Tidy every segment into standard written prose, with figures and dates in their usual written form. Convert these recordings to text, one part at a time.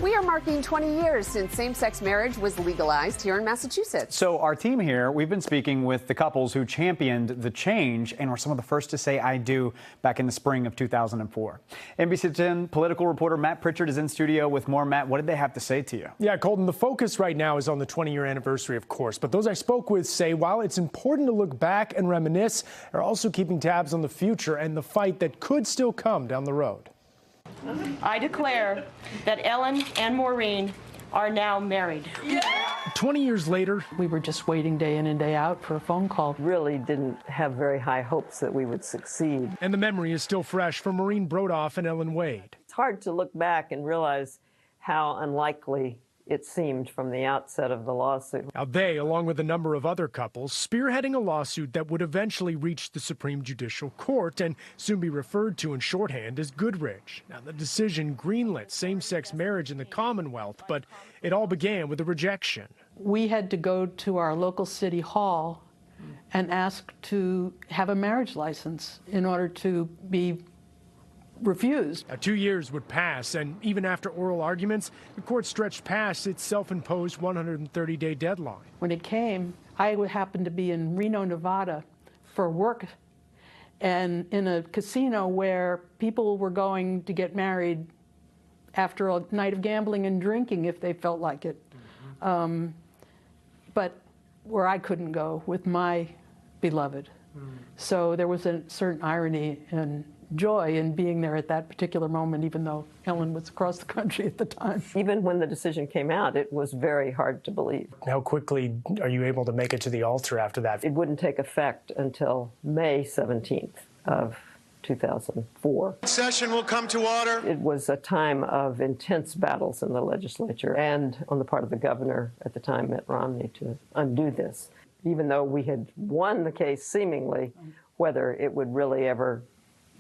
We are marking 20 years since same-sex marriage was legalized here in Massachusetts. So our team here, we've been speaking with the couples who championed the change and were some of the first to say I do back in the spring of 2004. NBC 10 political reporter Matt Pritchard is in studio with more. Matt, what did they have to say to you? Yeah, Colton, the focus right now is on the 20-year anniversary, of course. But those I spoke with say while it's important to look back and reminisce, they're also keeping tabs on the future and the fight that could still come down the road. I declare that Ellen and Maureen are now married. Yeah. 20 years later, we were just waiting day in and day out for a phone call. Really didn't have very high hopes that we would succeed. And the memory is still fresh for Maureen Brodoff and Ellen Wade. It's hard to look back and realize how unlikely it seemed from the outset of the lawsuit. Now they, along with a number of other couples, spearheading a lawsuit that would eventually reach the Supreme Judicial Court and soon be referred to in shorthand as Goodridge. Now the decision greenlit same-sex marriage in the Commonwealth, but it all began with a rejection. We had to go to our local city hall and ask to have a marriage license in order to be refused. Now, 2 years would pass, and even after oral arguments, the court stretched past its self-imposed 130-day deadline. When it came, I happened to be in Reno, Nevada for work, and in a casino where people were going to get married after a night of gambling and drinking if they felt like it. But where I couldn't go with my beloved. So there was a certain irony and joy in being there at that particular moment, even though Ellen was across the country at the time. Even when the decision came out, it was very hard to believe. How quickly are you able to make it to the altar after that? It wouldn't take effect until May 17th of 2004. Session will come to order. It was a time of intense battles in the legislature and on the part of the governor at the time, Mitt Romney, to undo this. Even though we had won the case seemingly, whether it would really ever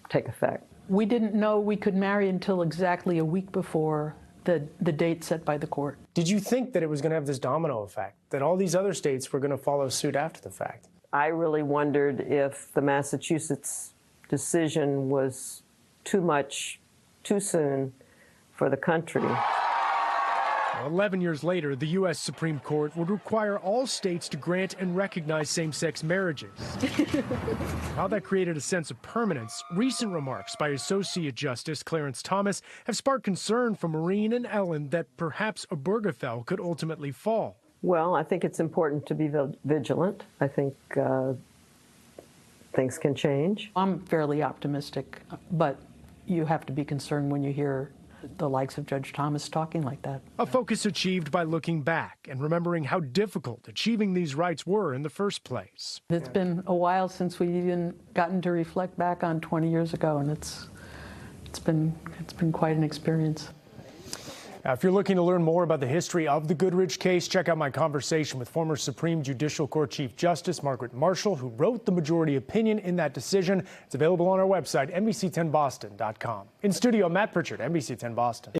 take effect. We didn't know we could marry until exactly a week before the date set by the court. Did you think that it was going to have this domino effect, that all these other states were going to follow suit after the fact? I really wondered if the Massachusetts decision was too much, too soon for the country. 11 years later, the U.S. Supreme Court would require all states to grant and recognize same-sex marriages. While that created a sense of permanence, recent remarks by Associate Justice Clarence Thomas have sparked concern from Maureen and Ellen that perhaps Obergefell could ultimately fall. Well, I think it's important to be vigilant. I think things can change. I'm fairly optimistic, but you have to be concerned when you hear the likes of Judge Thomas talking like that. A focus achieved by looking back and remembering how difficult achieving these rights were in the first place. It's been a while since we've even gotten to reflect back on 20 years ago, and it's been quite an experience. Now, if you're looking to learn more about the history of the Goodridge case, check out my conversation with former Supreme Judicial Court Chief Justice Margaret Marshall, who wrote the majority opinion in that decision. It's available on our website, NBC10Boston.com. In studio, Matt Pritchard, NBC 10 Boston.